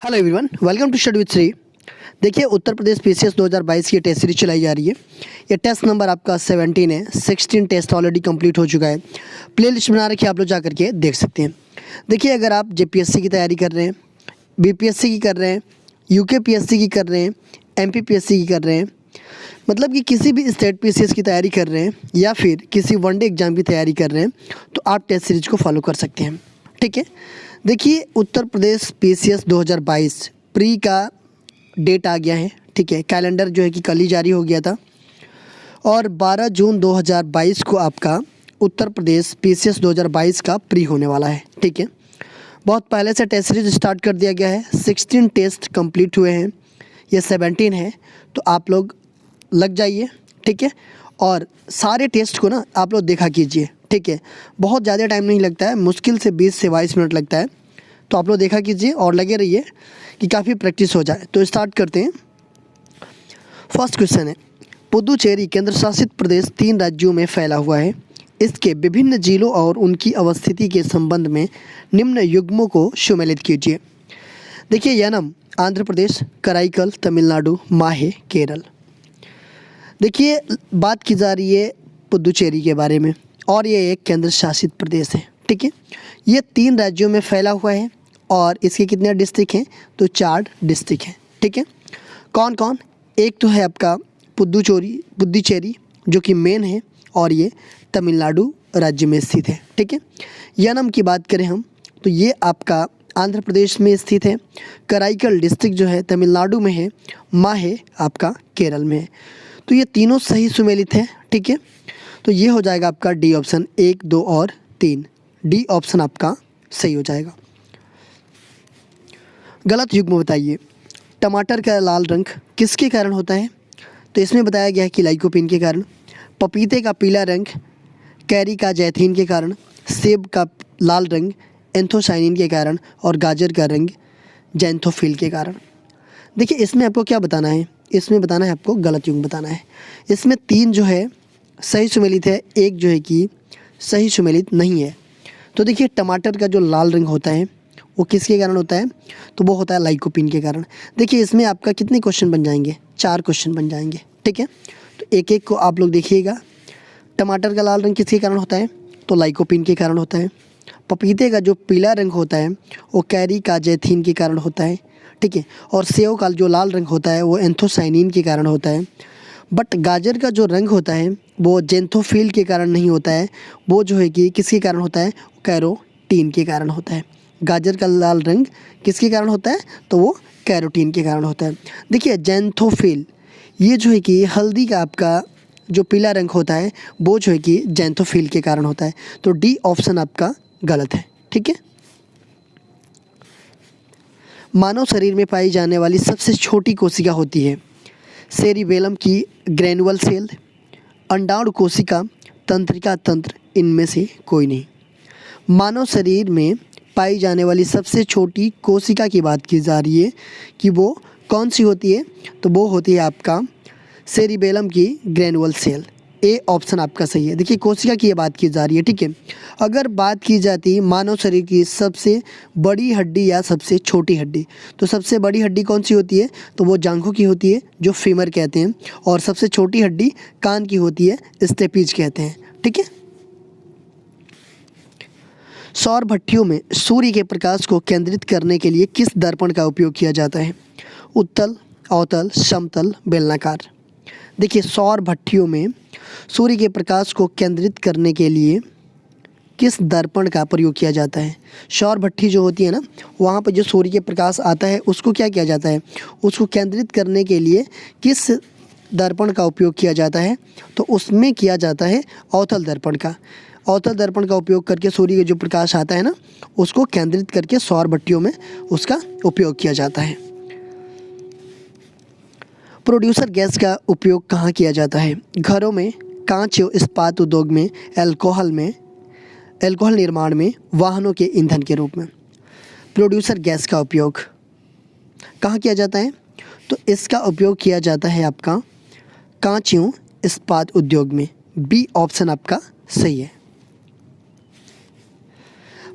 Hello everyone, welcome to study with Shri. देखिए, उत्तर प्रदेश PCS 2022 की test series चलाई जा रही है। ये टेस्ट नंबर आपका 17 है। 16 टेस्ट ऑलरेडी कंप्लीट हो चुका है। प्ले लिस्ट बना रखी है, आप लोग जा करके देख सकते हैं। देखिए, अगर आप जेपीएससी की तैयारी कर रहे हैं, बीपीएससी की कर रहे हैं, यूकेपीएससी की कर रहे हैं, एमपीपीएससी की कर रहे हैं, मतलब कि किसी भी स्टेट पीसीएस की तैयारी कर रहे हैं या फिर किसी वनडे एग्जाम की तैयारी कर रहे हैं, तो आप टेस्ट सीरीज को फॉलो कर सकते हैं। ठीक है, देखिए, उत्तर प्रदेश पीसीएस 2022 प्री का डेट आ गया है। ठीक है, कैलेंडर जो है कि कल ही जारी हो गया था और 12 जून 2022 को आपका उत्तर प्रदेश पीसीएस 2022 का प्री होने वाला है। ठीक है, बहुत पहले से टेस्ट सीरीज स्टार्ट कर दिया गया है। 16 टेस्ट कंप्लीट हुए हैं, ये 17 है, तो आप लोग लग जाइए। ठीक है, और सारे टेस्ट को ना आप लोग देखा कीजिए। ठीक है, बहुत ज़्यादा टाइम नहीं लगता है, मुश्किल से 20 से 22 मिनट लगता है, तो आप लोग देखा कीजिए और लगे रहिए कि काफ़ी प्रैक्टिस हो जाए। तो स्टार्ट करते हैं। फर्स्ट क्वेश्चन है, पुदुचेरी केंद्र शासित प्रदेश 3 राज्यों में फैला हुआ है। इसके विभिन्न जिलों और उनकी अवस्थिति के संबंध में निम्न युग्मों को सुमेलित कीजिए। देखिए, यनम आंध्र प्रदेश, कराईकल तमिलनाडु, माहे केरल। देखिए, बात की जा रही है पुदुचेरी के बारे में और ये एक केंद्र शासित प्रदेश है। ठीक है, ये 3 राज्यों में फैला हुआ है और इसके कितने डिस्ट्रिक्ट हैं? तो 4 डिस्ट्रिक्ट हैं। ठीक है, कौन कौन? एक तो है आपका पुदुचेरी जो कि मेन है और ये तमिलनाडु राज्य में स्थित है। ठीक है, यनम की बात करें हम तो ये आपका आंध्र प्रदेश में स्थित है। कराईकल डिस्ट्रिक्ट जो है तमिलनाडु में है। माहे आपका केरल में है। तो ये तीनों सही सुमेलित हैं। ठीक है, तो ये हो जाएगा आपका डी ऑप्शन, 1, 2 और 3। डी ऑप्शन आपका सही हो जाएगा। गलत युग्म बताइए। टमाटर का लाल रंग किसके कारण होता है? तो इसमें बताया गया है कि लाइकोपीन के कारण, पपीते का पीला रंग कैरी का जैथीन के कारण, सेब का लाल रंग एंथोसाइनिन के कारण और गाजर का रंग जैंथोफिल के कारण। देखिए, इसमें आपको क्या बताना है? इसमें बताना है आपको गलत युग्म बताना है। इसमें 3 जो है सही सुमेलित है, 1 जो है कि सही सुमेलित नहीं है। तो देखिए, टमाटर का जो लाल रंग होता है वो किसके कारण होता है? तो वो होता है लाइकोपीन के कारण। देखिए, इसमें आपका कितने क्वेश्चन बन जाएंगे? 4 क्वेश्चन बन जाएंगे। ठीक है, तो एक एक को आप लोग देखिएगा। टमाटर का लाल रंग किसके कारण होता है? तो लाइकोपीन के कारण होता है। पपीते का जो पीला रंग होता है वो कैरी का जैथीन के कारण होता है। ठीक है, और सेव का जो लाल रंग होता है वो एंथोसाइनिन के कारण होता है। बट गाजर का जो रंग होता है वो जेंथोफिल के कारण नहीं होता है, वो जो है कि किसके कारण होता है? कैरोटीन के कारण होता है। गाजर का लाल रंग किसके कारण होता है? तो वो कैरोटीन के कारण होता है। देखिए, जेंथोफिल ये जो है कि हल्दी का आपका जो पीला रंग होता है वो जो है कि जेंथोफिल के कारण होता है। तो डी ऑप्शन आपका गलत है। ठीक है, मानव शरीर में पाई जाने वाली सबसे छोटी कोशिका होती है सेरिबेलम की ग्रैनुअल सेल, अंडाणु कोशिका, तंत्रिका तंत्र, इनमें से कोई नहीं। मानव शरीर में पाई जाने वाली सबसे छोटी कोशिका की बात की जा रही है कि वो कौन सी होती है? तो वो होती है आपका सेरिबेलम की ग्रैनुअल सेल। ए ऑप्शन आपका सही है। देखिए, कोशिका की ये बात की जा रही है। ठीक है, अगर बात की जाती है मानव शरीर की सबसे बड़ी हड्डी या सबसे छोटी हड्डी, तो सबसे बड़ी हड्डी कौन सी होती है? तो वो जांघों की होती है जो फीमर कहते हैं, और सबसे छोटी हड्डी कान की होती है, स्टेपीज कहते हैं। ठीक है, सौर भट्टियों में सूर्य के प्रकाश को केंद्रित करने के लिए किस दर्पण का उपयोग किया जाता है? उत्तल, अवतल, समतल, बेलनाकार। देखिए, सौर भट्टियों में सूर्य के प्रकाश को केंद्रित करने के लिए किस दर्पण का प्रयोग किया जाता है? सौर भट्टी जो होती है ना, वहाँ पर जो सूर्य के प्रकाश आता है उसको क्या किया जाता है? उसको केंद्रित करने के लिए किस दर्पण का उपयोग किया जाता है? तो उसमें किया जाता है अवतल दर्पण का। अवतल दर्पण का उपयोग करके सूर्य का जो प्रकाश आता है ना, उसको केंद्रित करके सौर भट्टियों में उसका उपयोग किया जाता है। प्रोड्यूसर गैस का उपयोग कहाँ किया जाता है? घरों में, कांच एवं इस्पात उद्योग में, अल्कोहल निर्माण में, वाहनों के ईंधन के रूप में। प्रोड्यूसर गैस का उपयोग कहाँ किया जाता है? तो इसका उपयोग किया जाता है आपका कांच एवं इस्पात उद्योग में। बी ऑप्शन आपका सही है।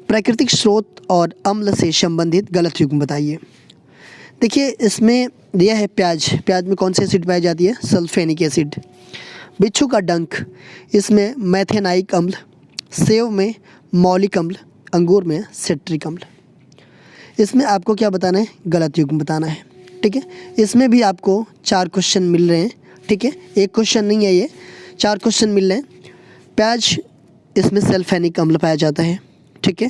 प्राकृतिक स्रोत और अम्ल से संबंधित गलत युग्म बताइए। देखिए इसमें दिया है प्याज, प्याज में कौन सी एसिड पाई जाती है? Sulphenic acid. बिच्छू का डंक, इसमें मैथेनाइक अम्ल। सेव में मौलिक अम्ल, अंगूर में सिट्रिक अम्ल। इसमें आपको क्या बताना है? गलत युग्म बताना है। ठीक है, इसमें भी आपको 4 क्वेश्चन मिल रहे हैं। ठीक है, एक क्वेश्चन नहीं है, ये 4 क्वेश्चन मिल रहे हैं। प्याज, इसमें सल्फेनिक अम्ल पाया जाता है। ठीक है,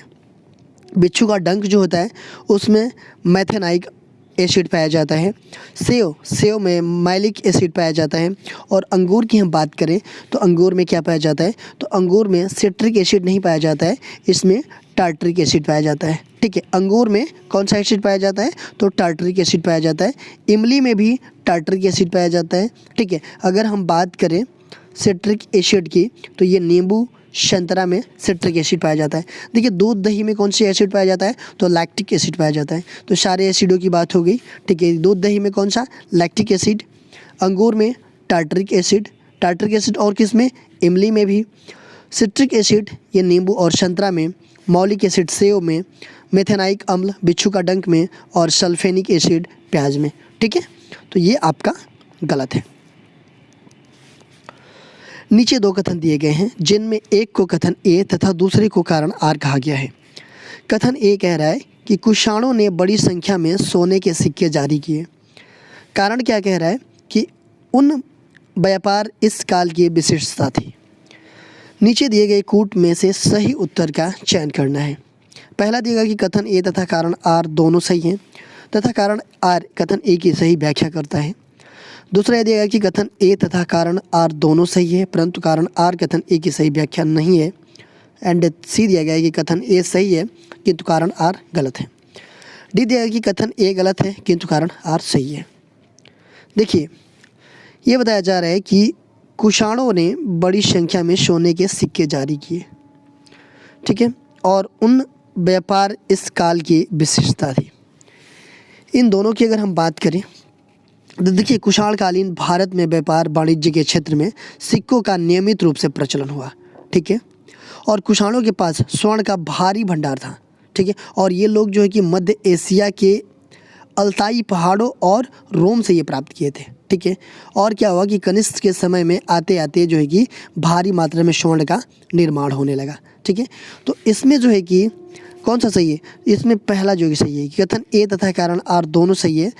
बिच्छू का डंक जो होता है उसमें मैथेनाइक एसिड पाया जाता है। सेव में मैलिक एसिड पाया जाता है। और अंगूर की हम बात करें तो अंगूर में क्या पाया जाता है? तो अंगूर में सिट्रिक एसिड नहीं पाया जाता है, इसमें टार्टरिक एसिड पाया जाता है। ठीक है, अंगूर में कौन सा एसिड पाया जाता है? तो टार्टरिक एसिड पाया जाता है। इमली में भी टार्टरिक एसिड पाया जाता है। ठीक है, अगर हम बात करें सिट्रिक एसिड की तो ये नींबू, संतरा में सिट्रिक एसिड पाया जाता है। देखिए दूध दही में कौन सी एसिड पाया जाता है? तो लैक्टिक एसिड पाया जाता है। तो सारे एसिडों की बात हो गई। ठीक है, दूध दही में कौन सा? Lactic acid. अंगूर में टार्टरिक एसिड और किस में? इमली में भी। सिट्रिक एसिड ये नींबू और संतरा में, मौलिक एसिड सेव में, मेथेनाइक अम्ल बिच्छू का डंक में और सल्फेनिक एसिड प्याज में। ठीक है, तो ये आपका गलत है। नीचे 2 कथन दिए गए हैं जिनमें एक को कथन ए तथा दूसरे को कारण आर कहा गया है। कथन ए कह रहा है कि कुषाणों ने बड़ी संख्या में सोने के सिक्के जारी किए। कारण क्या कह रहा है? कि उन व्यापार इस काल की विशिष्टता थी। नीचे दिए गए कूट में से सही उत्तर का चयन करना है। पहला दिएगा कि कथन ए तथा कारण आर दोनों सही हैं तथा कारण आर कथन ए की सही व्याख्या करता है। दूसरा यह दिएगा कि कथन ए तथा कारण आर दोनों सही है परंतु कारण आर कथन ए की सही व्याख्या नहीं है। एंड सी दिया गया है कि कथन ए सही है किंतु कारण आर गलत है। डी दिया गया कि कथन ए गलत है किंतु कारण आर सही है। देखिए ये बताया जा रहा है कि कुषाणों ने बड़ी संख्या में सोने के सिक्के जारी किए। ठीक है, और उन व्यापार इस काल की विशिष्टता थी। इन दोनों की अगर हम बात करें तो देखिए कुषाणकालीन भारत में व्यापार वाणिज्य के क्षेत्र में सिक्कों का नियमित रूप से प्रचलन हुआ। ठीक है, और कुषाणों के पास स्वर्ण का भारी भंडार था। ठीक है, और ये लोग जो है कि मध्य एशिया के अल्ताई पहाड़ों और रोम से ये प्राप्त किए थे। ठीक है, और क्या हुआ कि कनिष्क के समय में आते आते जो है कि भारी मात्रा में स्वर्ण का निर्माण होने लगा। ठीक है, तो इसमें जो है कि कौन सा सही है? इसमें पहला जो कि सही है कि कथन ए तथा कारण आर दोनों सही है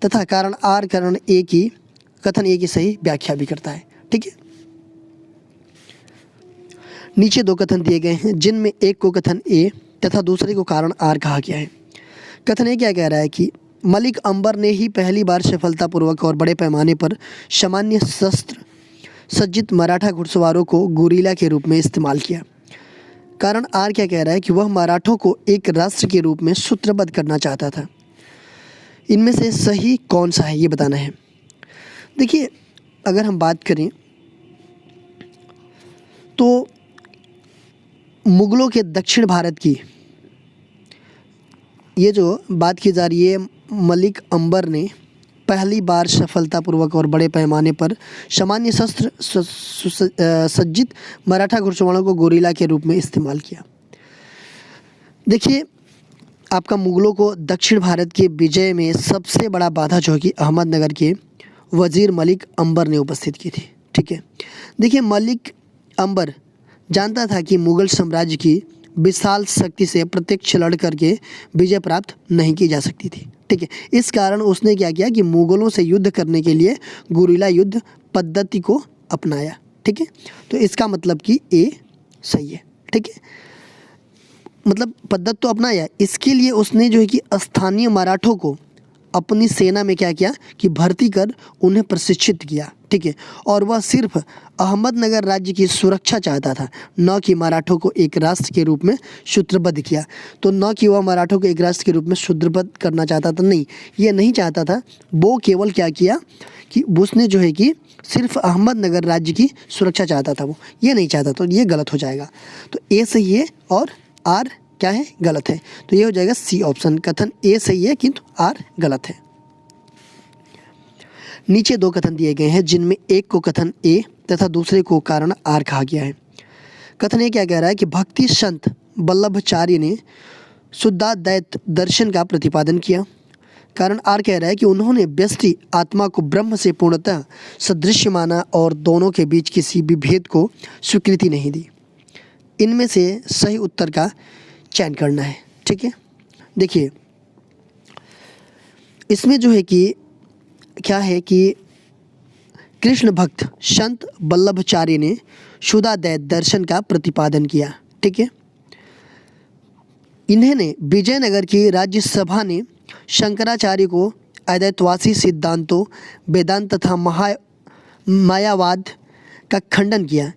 तथा कारण आर कारण ए की कथन ए की सही व्याख्या भी करता है। ठीक है, नीचे 2 कथन दिए गए हैं जिनमें एक को कथन ए तथा दूसरे को कारण आर कहा गया है। कथन ए क्या कह रहा है कि मलिक अंबर ने ही पहली बार सफलतापूर्वक और बड़े पैमाने पर सामान्य शस्त्र सज्जित मराठा घुड़सवारों को गुरीला के रूप में इस्तेमाल किया। कारण आर क्या कह रहा है कि वह मराठों को एक राष्ट्र के रूप में सूत्रबद्ध करना चाहता था। इनमें से सही कौन सा है ये बताना है। देखिए अगर हम बात करें तो मुग़लों के दक्षिण भारत की ये जो बात की जा रही है, मलिक अंबर ने पहली बार सफलतापूर्वक और बड़े पैमाने पर सामान्य शस्त्र सज्जित मराठा घुड़सवारों को गोरिल्ला के रूप में इस्तेमाल किया। देखिए आपका मुग़लों को दक्षिण भारत के विजय में सबसे बड़ा बाधा जो कि अहमदनगर के वज़ीर मलिक अंबर ने उपस्थित की थी। ठीक है, देखिए मलिक अंबर जानता था कि मुग़ल साम्राज्य की विशाल शक्ति से प्रत्यक्ष लड़ करके विजय प्राप्त नहीं की जा सकती थी। ठीक है, इस कारण उसने क्या किया कि मुग़लों से युद्ध करने के लिए गुरिल्ला युद्ध पद्धति को अपनाया। ठीक है, तो इसका मतलब कि ए सही है। ठीक है, मतलब पद्धति तो अपनाया, इसके लिए उसने जो है कि स्थानीय मराठों को अपनी सेना में क्या किया कि भर्ती कर उन्हें प्रशिक्षित किया। ठीक है, और वह सिर्फ अहमदनगर राज्य की सुरक्षा चाहता था, न कि मराठों को एक राष्ट्र के रूप में सूत्रबद्ध किया। तो न कि वह मराठों को एक राष्ट्र के रूप में सूत्रबद्ध करना चाहता था, नहीं ये नहीं चाहता था। वो केवल क्या किया कि उसने जो है कि सिर्फ अहमदनगर राज्य की सुरक्षा चाहता था, वो ये नहीं चाहता। तो ये गलत हो जाएगा। तो ए सही है और आर क्या है? गलत है। तो ये हो जाएगा सी ऑप्शन, कथन ए सही है किंतु आर गलत है। नीचे 2 कथन दिए गए हैं जिनमें एक को कथन ए तथा दूसरे को कारण आर कहा गया है। कथन ए क्या कह रहा है कि भक्ति संत वल्लभाचार्य ने शुद्धाद्वैत दर्शन का प्रतिपादन किया। कारण आर कह रहा है कि उन्होंने व्यष्टि आत्मा को ब्रह्म से पूर्णतः सदृश्य माना और दोनों के बीच किसी भी भेद को स्वीकृति नहीं दी। इनमें से सही उत्तर का चयन करना है। ठीक है, देखिए इसमें जो है कि क्या है कि कृष्ण भक्त संत वल्लभाचार्य ने शुद्धाद्वैत दर्शन का प्रतिपादन किया। ठीक है, इन्होंने विजयनगर की राज्यसभा ने शंकराचार्य को अद्वैतवासी सिद्धांतों वेदांत तथा मायावाद का खंडन किया।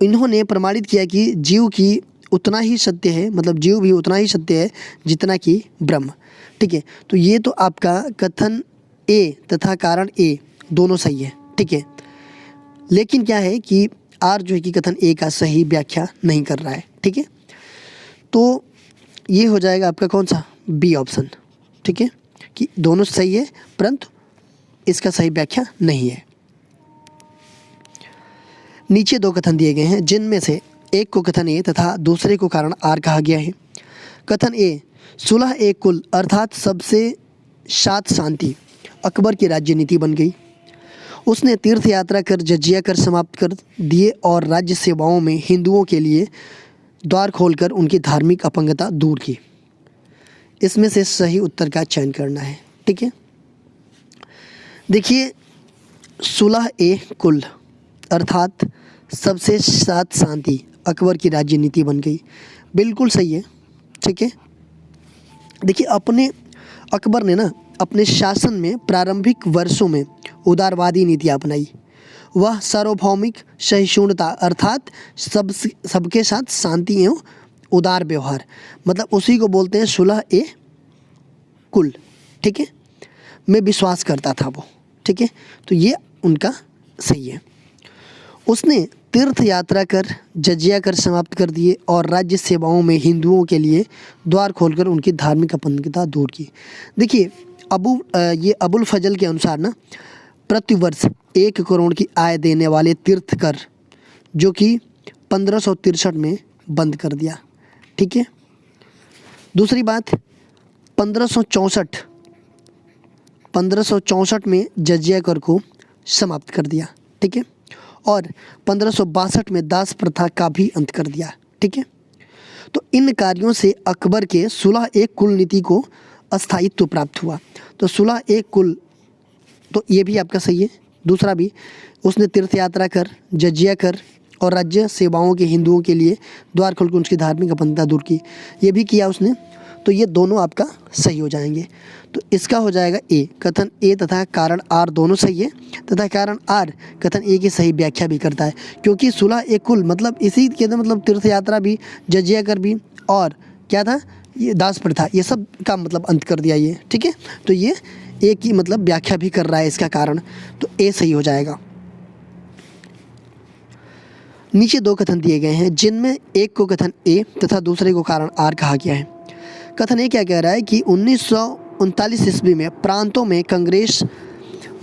इन्होंने प्रमाणित किया कि जीव की उतना ही सत्य है, मतलब जीव भी उतना ही सत्य है जितना कि ब्रह्म। ठीक है, तो ये तो आपका कथन ए तथा कारण ए दोनों सही है। ठीक है, लेकिन क्या है कि आर जो है कि कथन ए का सही व्याख्या नहीं कर रहा है। ठीक है, तो ये हो जाएगा आपका कौन सा, बी ऑप्शन। ठीक है, कि दोनों सही है परंतु इसका सही व्याख्या नहीं है। नीचे दो कथन दिए गए हैं जिनमें से एक को कथन ए तथा दूसरे को कारण आर कहा गया है। कथन ए, सुलह ए कुल अर्थात सबसे साथ शांति अकबर की राज्य नीति बन गई। उसने तीर्थ यात्रा कर जजिया कर समाप्त कर दिए और राज्य सेवाओं में हिंदुओं के लिए द्वार खोलकर उनकी धार्मिक अपंगता दूर की। इसमें से सही उत्तर का चयन करना है। ठीक है, देखिए सुलह ए कुल अर्थात सबसे साथ शांति अकबर की राज्य नीति बन गई, बिल्कुल सही है। ठीक है, देखिए अकबर ने ना अपने शासन में प्रारंभिक वर्षों में उदारवादी नीति अपनाई। वह सार्वभौमिक सहिष्णुता अर्थात सबके साथ शांति एवं उदार व्यवहार, मतलब उसी को बोलते हैं सुलह ए कुल। ठीक है, में विश्वास करता था वो। ठीक है, तो ये उनका सही है। उसने तीर्थ यात्रा कर जजिया कर समाप्त कर दिए और राज्य सेवाओं में हिंदुओं के लिए द्वार खोलकर उनकी धार्मिक अपंगता दूर की। देखिए ये अबुल फजल के अनुसार ना प्रतिवर्ष 1 करोड़ की आय देने वाले तीर्थ कर जो कि 1563 में बंद कर दिया। ठीक है, दूसरी बात 1564 में जजिया कर को समाप्त कर दिया। ठीक है, और 1562 में दास प्रथा का भी अंत कर दिया। ठीक है, तो इन कार्यों से अकबर के सुलह ए कुल नीति को अस्थायित्व प्राप्त हुआ। तो सुलह ए कुल, तो ये भी आपका सही है। दूसरा भी, उसने तीर्थ यात्रा कर जजिया कर और राज्य सेवाओं के हिंदुओं के लिए द्वार खोलकर उनकी धार्मिक अपंगता दूर की, ये भी किया उसने। तो ये दोनों आपका सही हो जाएंगे। तो इसका हो जाएगा ए, कथन ए तथा कारण आर दोनों सही है तथा कारण आर कथन ए की सही व्याख्या भी करता है, क्योंकि सुलह ए कुल मतलब इसी के मतलब तीर्थ यात्रा भी जजिया कर भी और क्या था ये दास प्रथा, ये सब का मतलब अंत कर दिया ये। ठीक है, तो ये ए की मतलब व्याख्या भी कर रहा है इसका कारण, तो ए सही हो जाएगा। नीचे दो कथन दिए गए हैं जिनमें एक को कथन ए तथा दूसरे को कारण आर कहा गया है। कथन ए क्या कह रहा है कि 1939 ईस्वी में प्रांतों में कांग्रेस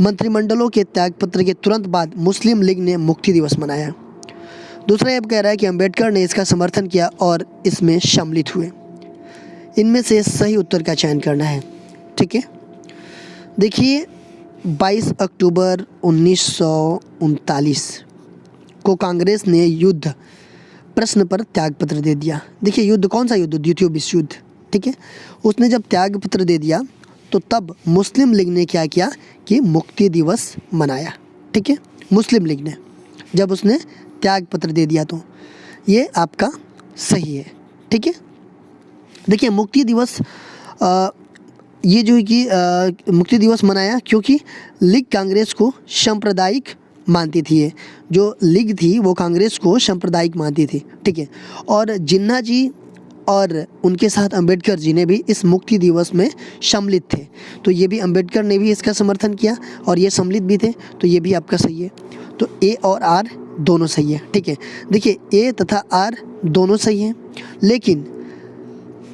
मंत्रिमंडलों के त्यागपत्र के तुरंत बाद मुस्लिम लीग ने मुक्ति दिवस मनाया। दूसरा ये कह रहा है कि अंबेडकर ने इसका समर्थन किया और इसमें सम्मिलित हुए। इनमें से सही उत्तर का चयन करना है। ठीक है, देखिए 22 अक्टूबर 1939 को कांग्रेस ने युद्ध प्रश्न पर त्यागपत्र दे दिया। देखिए युद्ध कौन सा युद्ध, द्वितीय विश्व युद्ध। ठीक है, उसने जब त्यागपत्र दे दिया तो तब मुस्लिम लीग ने क्या किया कि मुक्ति दिवस मनाया। ठीक है, मुस्लिम लीग ने जब उसने त्यागपत्र दे दिया, तो ये आपका सही है। ठीक है, देखिए मुक्ति दिवस ये जो है कि मुक्ति दिवस मनाया क्योंकि लीग कांग्रेस को सांप्रदायिक मानती थी। ये जो लीग थी वो कांग्रेस को सांप्रदायिक मानती थी। ठीक है, और जिन्ना जी और उनके साथ अंबेडकर जी ने भी इस मुक्ति दिवस में सम्मिलित थे, तो ये भी अंबेडकर ने भी इसका समर्थन किया और ये सम्मिलित भी थे, तो ये भी आपका सही है। तो ए और आर दोनों सही है। ठीक है, देखिए ए तथा आर दोनों सही हैं, लेकिन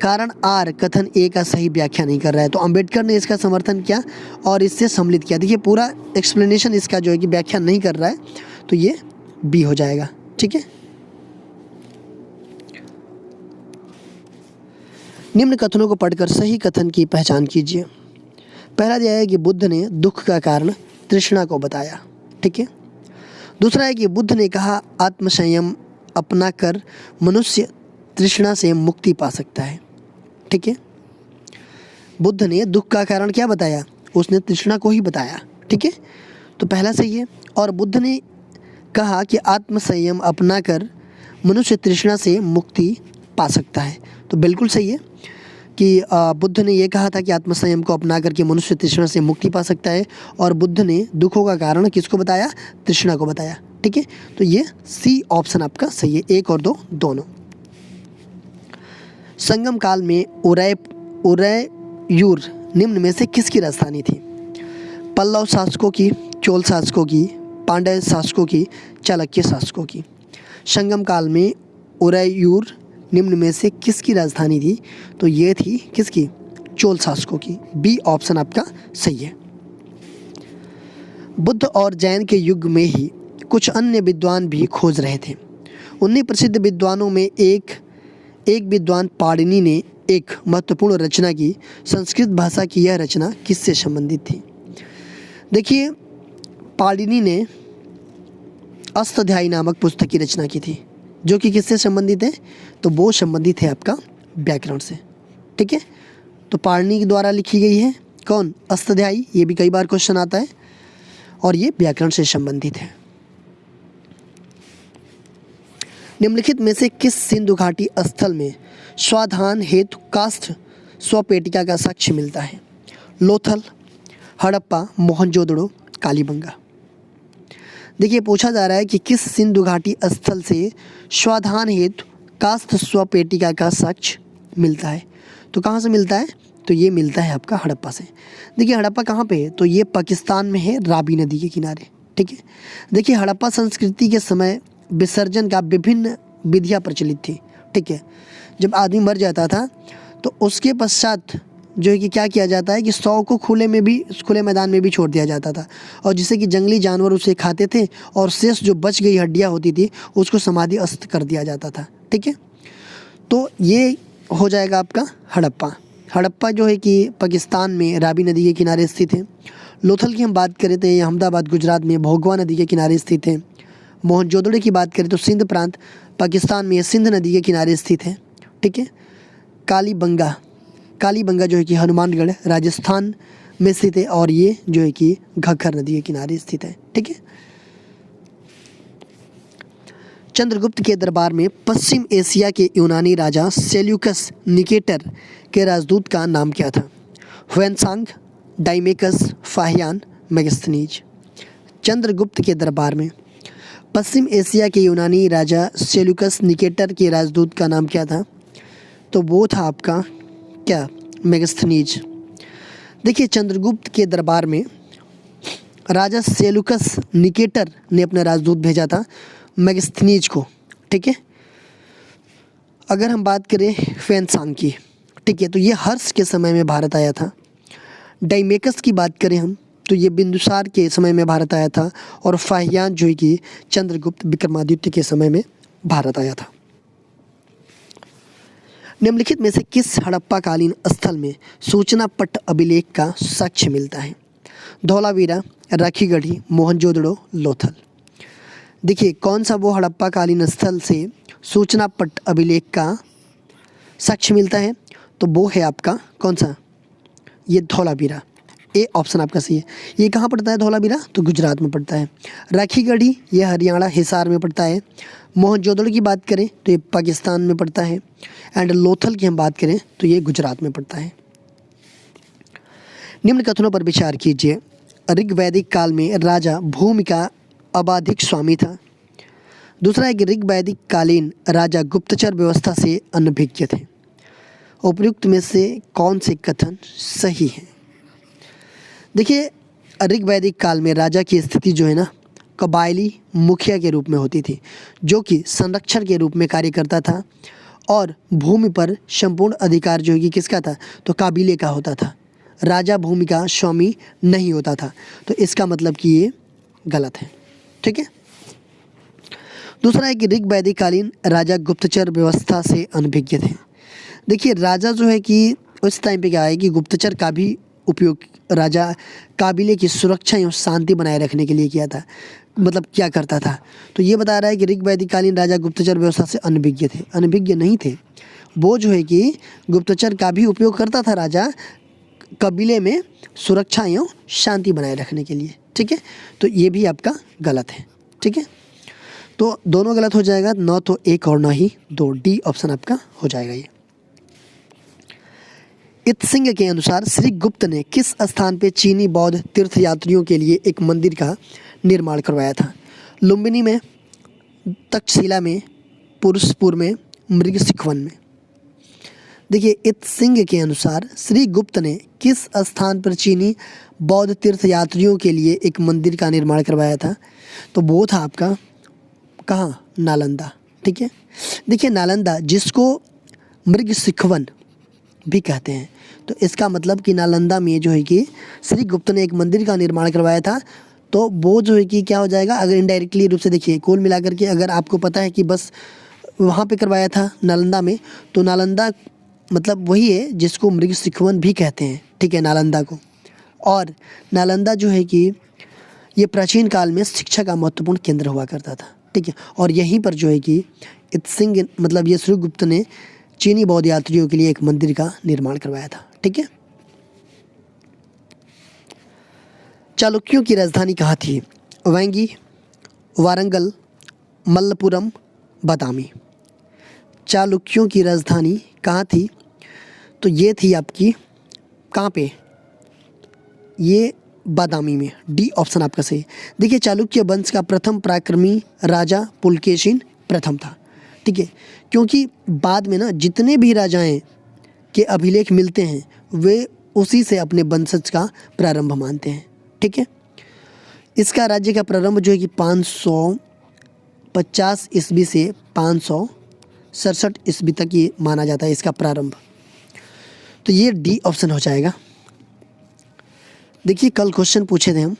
कारण आर कथन ए का सही व्याख्या नहीं कर रहा है, तो अंबेडकर ने इसका समर्थन किया और इससे सम्मिलित किया। देखिए पूरा एक्सप्लेनेशन इसका जो है कि व्याख्या नहीं कर रहा है, तो ये बी हो जाएगा। ठीक है, निम्न कथनों को पढ़कर सही कथन की पहचान कीजिए। पहला दिया है कि बुद्ध ने दुख का कारण तृष्णा को बताया, ठीक है। दूसरा है कि बुद्ध ने कहा आत्मसंयम अपना कर मनुष्य तृष्णा से मुक्ति पा सकता है, ठीक है। बुद्ध ने दुख का कारण क्या बताया, उसने तृष्णा को ही बताया, ठीक है। तो पहला सही है। और बुद्ध ने कहा कि आत्मसंयम अपना कर मनुष्य तृष्णा से मुक्ति पा सकता है, तो बिल्कुल सही है कि बुद्ध ने ये कहा था कि आत्मसंयम को अपना करके मनुष्य तृष्णा से मुक्ति पा सकता है। और बुद्ध ने दुखों का कारण किसको बताया, तृष्णा को बताया, ठीक है। तो ये सी ऑप्शन आपका सही है, 1 और 2 दोनों। संगम काल में उरैयूर निम्न में से किसकी राजधानी थी? पल्लव शासकों की, चोल शासकों की, पांड्य शासकों की, चालुक्य शासकों की। संगम काल में उरैयूर निम्न में से किसकी राजधानी थी? तो ये थी किसकी, चोल शासकों की। बी ऑप्शन आपका सही है। बुद्ध और जैन के युग में ही कुछ अन्य विद्वान भी खोज रहे थे। उन्हीं प्रसिद्ध विद्वानों में एक विद्वान पाणिनि ने एक महत्वपूर्ण रचना की। संस्कृत भाषा की यह रचना किससे संबंधित थी? देखिए, पाणिनि ने अष्टाध्यायी नामक पुस्तक की रचना की थी, जो कि किससे संबंधित है? तो वो संबंधित है आपका व्याकरण से, ठीक है। तो पाणिनि के द्वारा लिखी गई है कौन? अष्टाध्यायी। ये भी कई बार क्वेश्चन आता है और ये व्याकरण से संबंधित है। निम्नलिखित में से किस सिंधु घाटी स्थल में स्वाधान हेतु काष्ठ स्वपेटिका का साक्ष्य मिलता है? लोथल, हड़प्पा, मोहनजोदड़ो, कालीबंगा। देखिए, पूछा जा रहा है कि किस सिंधु घाटी स्थल से स्वाधान हेतु काष्ठ स्वपेटिका का साक्ष्य मिलता है? तो कहाँ से मिलता है? तो ये मिलता है आपका हड़प्पा से। देखिए, हड़प्पा कहाँ पे है? तो ये पाकिस्तान में है, रावी नदी के किनारे, ठीक है। देखिए, हड़प्पा संस्कृति के समय विसर्जन का विभिन्न विधियाँ प्रचलित थी, ठीक है। जब आदमी मर जाता था तो उसके पश्चात जो है कि क्या किया जाता है कि शव को खुले मैदान में भी छोड़ दिया जाता था, और जिससे कि जंगली जानवर उसे खाते थे, और शेष जो बच गई हड्डियाँ होती थी उसको समाधिस्थ कर दिया जाता था, ठीक है। तो ये हो जाएगा आपका हड़प्पा। हड़प्पा जो है कि पाकिस्तान में रावी नदी के किनारे स्थित है। लोथल की हम बात करें तो ये अहमदाबाद गुजरात में भोगवा नदी के किनारे स्थित है। मोहनजोदड़ो की बात करें तो सिंध प्रांत पाकिस्तान में सिंध नदी के किनारे स्थित है, ठीक है। कालीबंगा जो है कि हनुमानगढ़ राजस्थान में स्थित है, और ये जो है कि घग्गर नदी के किनारे स्थित है, ठीक है। चंद्रगुप्त के दरबार में पश्चिम एशिया के यूनानी राजा सेल्यूकस निकेटर के राजदूत का नाम क्या था? Hiuen Tsang, Deimachus, Fa Hien, Megasthenes. Chandragupta के दरबार में पश्चिम एशिया के यूनानी राजा सेल्यूकस निकेटर के राजदूत का नाम क्या था? तो वो था आपका क्या? मेगस्थनीज। देखिए, चंद्रगुप्त के दरबार में राजा सेल्यूकस निकेटर ने अपना राजदूत भेजा था मेगस्थनीज को, ठीक है। अगर हम बात करें ह्वेनसांग की, ठीक है, तो ये हर्ष के समय में भारत आया था। डाइमेकस की बात करें हम तो ये बिंदुसार के समय में भारत आया था, और फाहियान जो है कि चंद्रगुप्त विक्रमादित्य के समय में भारत आया था। निम्नलिखित में से किस हड़प्पा कालीन स्थल में सूचना पट अभिलेख का साक्ष्य मिलता है? धौलावीरा, राखीगढ़ी, मोहनजोदड़ो, लोथल। देखिए, कौन सा वो हड़प्पा कालीन स्थल से सूचना पट अभिलेख का साक्ष्य मिलता है? तो वो है आपका कौन सा? ये धौलावीरा। ए ऑप्शन आपका सही है। ये कहाँ पड़ता है धौलावीरा? तो गुजरात में पड़ता है। राखीगढ़ी ये हरियाणा हिसार में पड़ता है। मोहनजोदड़ो की बात करें तो ये पाकिस्तान में पड़ता है। एंड लोथल की हम बात करें तो ये गुजरात में पड़ता है। निम्न कथनों पर विचार कीजिए। ऋग्वैदिक काल में राजा भूमि का अबाधिक स्वामी था। दूसरा है कि ऋग्वैदिक कालीन राजा गुप्तचर व्यवस्था से अनभिज्ञ थे। उपयुक्त में से कौन से कथन सही हैं? देखिए, ऋग्वैदिक काल में राजा की स्थिति जो है ना, कबायली मुखिया के रूप में होती थी, जो कि संरक्षक के रूप में कार्य करता था, और भूमि पर संपूर्ण अधिकार जो है कि किसका था? तो काबिले का होता था। राजा भूमि का स्वामी नहीं होता था। तो इसका मतलब कि ये गलत है, ठीक है। दूसरा है कि ऋग्वैदिक कालीन राजा गुप्तचर व्यवस्था से अनभिज्ञ थे। देखिए, राजा जो है कि उस टाइम पे क्या है कि गुप्तचर का भी उपयोग राजा काबिले की सुरक्षा एवं शांति बनाए रखने के लिए किया था, मतलब क्या करता था? तो ये बता रहा है कि ऋग वैदिककालीन राजा गुप्तचर व्यवस्था से अनभिज्ञ थे। अनभिज्ञ नहीं थे, वो जो है कि गुप्तचर का भी उपयोग करता था राजा कबीले में सुरक्षा एवं शांति बनाए रखने के लिए। ठीक है, तो ये भी आपका गलत है। ठीक है, तो दोनों गलत हो जाएगा, न तो एक और न ही दो, डी ऑप्शन आपका हो जाएगा ये। इत्सिंग के अनुसार श्री गुप्त ने किस स्थान पे चीनी बौद्ध तीर्थयात्रियों के लिए एक मंदिर का निर्माण करवाया था? लुम्बिनी में, तक्षशिला में, पुरुषपुर में, मृगशिखवन में। देखिए, इत्सिंग के अनुसार श्री गुप्त ने किस स्थान पर चीनी बौद्ध तीर्थयात्रियों के लिए एक मंदिर का निर्माण करवाया था? तो वो था आपका कहाँ? नालंदा। ठीक है, देखिए नालंदा जिसको मृगशिखवन भी कहते हैं, तो इसका मतलब कि नालंदा में जो है कि श्री गुप्त ने एक मंदिर का निर्माण करवाया था। तो वो जो है कि क्या हो जाएगा, अगर इनडायरेक्टली रूप से देखिए, कुल मिलाकर के अगर आपको पता है कि बस वहाँ पे करवाया था नालंदा में, तो नालंदा मतलब वही है जिसको मृगशिखवन भी कहते हैं। ठीक है, नालंदा को। और नालंदा जो है कि ये प्राचीन काल में शिक्षा का महत्वपूर्ण केंद्र हुआ करता था। ठीक है, और यहीं पर जो है कि इत्सिंग मतलब ये श्री गुप्त ने चीनी बौद्ध यात्रियों के लिए एक मंदिर का निर्माण करवाया था। ठीक है, चालुक्यों की राजधानी कहाँ थी? वेंगी, वारंगल, मल्लपुरम, बादामी। चालुक्यों की राजधानी कहाँ थी? तो ये थी आपकी कहाँ पे? ये बादामी में, डी ऑप्शन आपका सही। देखिए, चालुक्य वंश का प्रथम पराक्रमी राजा पुलकेशिन प्रथम था। ठीक है, क्योंकि बाद में ना जितने भी राजाएं के अभिलेख मिलते हैं वे उसी से अपने वंशज का प्रारंभ मानते हैं। ठीक है, इसका राज्य का प्रारंभ जो है कि 550 ईस्वी से 567 ईस्वी तक ये माना जाता है इसका प्रारंभ। तो ये डी ऑप्शन हो जाएगा। देखिए, कल क्वेश्चन पूछे थे हम,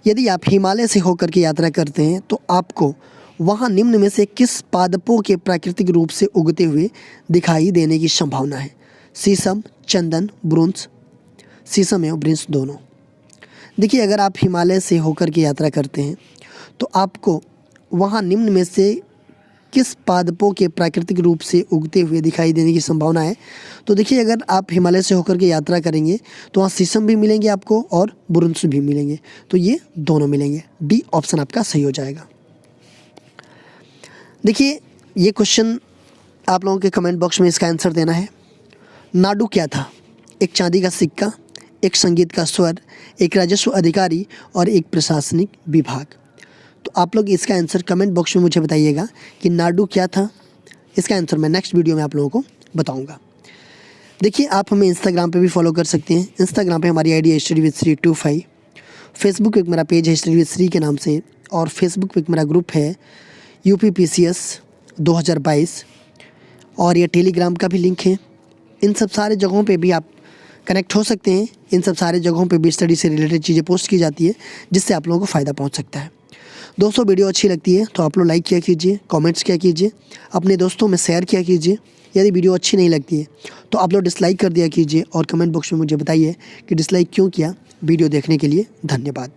यदि आप हिमालय से होकर के यात्रा करते हैं तो आपको वहाँ निम्न में से किस पादपों के प्राकृतिक रूप से उगते हुए दिखाई देने की संभावना है? शीशम, चंदन, ब्रोंज। शीशम एवं ब्रोंज दोनों। देखिए, अगर आप हिमालय से होकर के यात्रा करते हैं तो आपको वहाँ निम्न में से किस पादपों के प्राकृतिक रूप से उगते हुए दिखाई देने की संभावना है? तो देखिए, अगर आप हिमालय से होकर के यात्रा करेंगे तो वहाँ शीशम भी मिलेंगे आपको और ब्रोंज भी मिलेंगे, तो ये दोनों मिलेंगे। डी ऑप्शन आपका सही हो जाएगा। देखिए, ये क्वेश्चन आप लोगों के कमेंट बॉक्स में इसका आंसर देना है। नाडू क्या था? एक चांदी का सिक्का, एक संगीत का स्वर, एक राजस्व अधिकारी और एक प्रशासनिक विभाग। तो आप लोग इसका आंसर कमेंट बॉक्स में मुझे बताइएगा कि नाडू क्या था। इसका आंसर मैं नेक्स्ट वीडियो में आप लोगों को बताऊंगा। देखिए, आप हमें इंस्टाग्राम पे भी फॉलो कर सकते हैं। इंस्टाग्राम पे हमारी आईडी है स्टडी विद श्री 25। फेसबुक पे मेरा पेज है स्टडी विद श्री के नाम से, और फेसबुक पे मेरा ग्रुप है UPPCS 2022, और ये टेलीग्राम का भी लिंक है। इन सब सारे जगहों पे भी आप कनेक्ट हो सकते हैं। इन सब सारे जगहों पे भी स्टडी से रिलेटेड चीज़ें पोस्ट की जाती है जिससे आप लोगों को फ़ायदा पहुंच सकता है। दोस्तों, वीडियो अच्छी लगती है तो आप लोग लाइक किया कीजिए, कमेंट्स किया कीजिए, अपने दोस्तों में शेयर किया कीजिए। यदि वीडियो अच्छी नहीं लगती है तो आप लोग डिसलाइक कर दिया कीजिए और कमेंट बॉक्स में मुझे बताइए कि डिसलाइक क्यों किया। वीडियो देखने के लिए धन्यवाद।